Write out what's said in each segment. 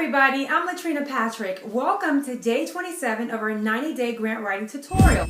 everybody, I'm Latrina Patrick. Welcome to day 27 of our 90-day grant writing tutorial.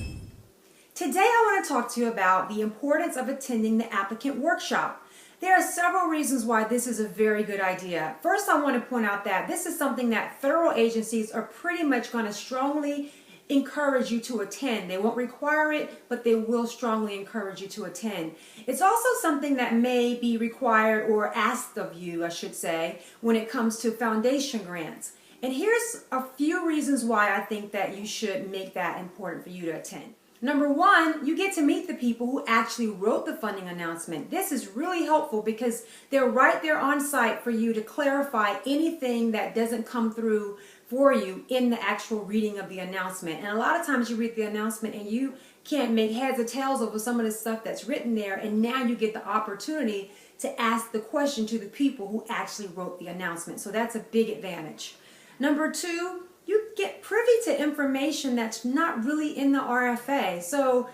Today I want to talk to you about the importance of attending the applicant workshop. There are several reasons why this is a very good idea. First, I want to point out that this is something that federal agencies are pretty much going to strongly encourage you to attend. They won't require it, but they will strongly encourage you to attend. It's also something that may be required or asked of you, I should say, when it comes to foundation grants. And here's a few reasons why I think that you should make that important for you to attend. Number one, you get to meet the people who actually wrote the funding announcement. This is really helpful because they're right there on site for you to clarify anything that doesn't come through for you in the actual reading of the announcement. And a lot of times you read the announcement and you can't make heads or tails over some of the stuff that's written there, and now you get the opportunity to ask the question to the people who actually wrote the announcement. So that's a big advantage. Number two, you get privy to information that's not really in the RFA. So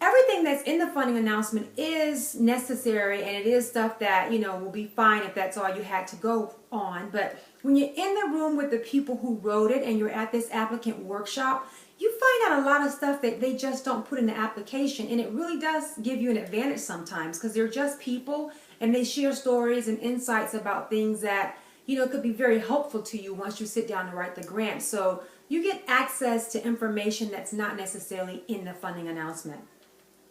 everything that's in the funding announcement is necessary, and it is stuff that, will be fine if that's all you had to go on. But when you're in the room with the people who wrote it and you're at this applicant workshop, you find out a lot of stuff that they just don't put in the application, and it really does give you an advantage sometimes because they're just people and they share stories and insights about things that could be very helpful to you once you sit down to write the grant. So you get access to information that's not necessarily in the funding announcement.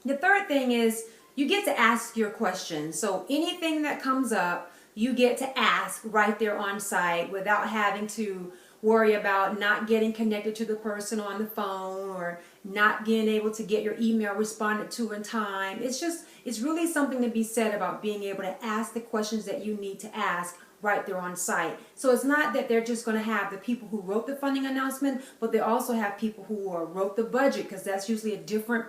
The third thing is you get to ask your questions. So anything that comes up, you get to ask right there on site without having to worry about not getting connected to the person on the phone or not being able to get your email responded to in time. It's really something to be said about being able to ask the questions that you need to ask right there on site. So it's not that they're just going to have the people who wrote the funding announcement, but they also have people who wrote the budget, because that's usually a different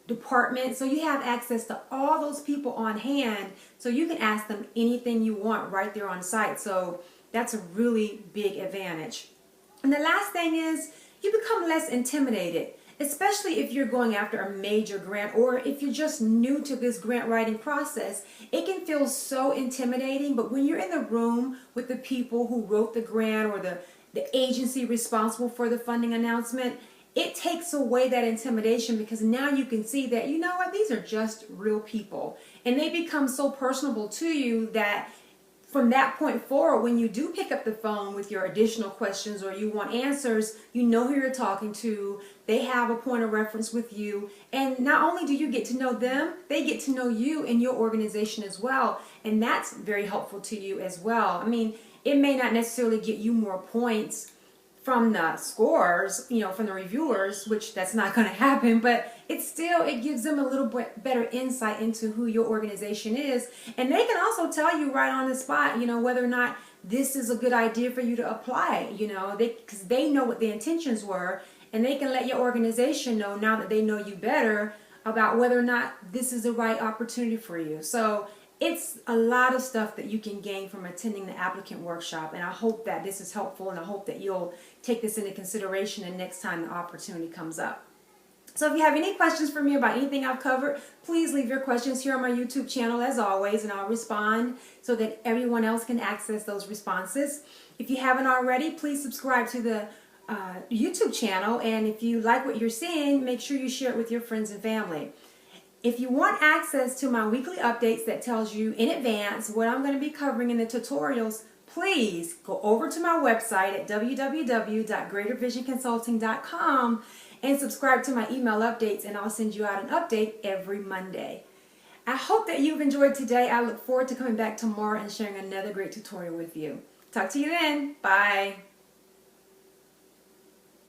department. So you have access to all those people on hand, so you can ask them anything you want right there on site. So that's a really big advantage. And the last thing is you become less intimidated, especially if you're going after a major grant or if you're just new to this grant writing process. It can feel so intimidating, but when you're in the room with the people who wrote the grant or the agency responsible for the funding announcement, it takes away that intimidation, because now you can see that, these are just real people. And they become so personable to you that from that point forward, when you do pick up the phone with your additional questions or you want answers, you know who you're talking to. They have a point of reference with you. And not only do you get to know them, they get to know you and your organization as well. And that's very helpful to you as well. I mean, it may not necessarily get you more points from the scores, from the reviewers, which that's not going to happen, but it gives them a little bit better insight into who your organization is. And they can also tell you right on the spot, whether or not this is a good idea for you to apply, because they know what the intentions were, and they can let your organization know, now that they know you better, about whether or not this is the right opportunity for you. So it's a lot of stuff that you can gain from attending the applicant workshop, and I hope that this is helpful, and I hope that you'll take this into consideration the next time the opportunity comes up. So if you have any questions for me about anything I've covered, please leave your questions here on my YouTube channel as always, and I'll respond so that everyone else can access those responses. If you haven't already, please subscribe to the YouTube channel, and if you like what you're seeing, make sure you share it with your friends and family. If you want access to my weekly updates that tells you in advance what I'm going to be covering in the tutorials, please go over to my website at www.greatervisionconsulting.com and subscribe to my email updates, and I'll send you out an update every Monday. I hope that you've enjoyed today. I look forward to coming back tomorrow and sharing another great tutorial with you. Talk to you then. Bye.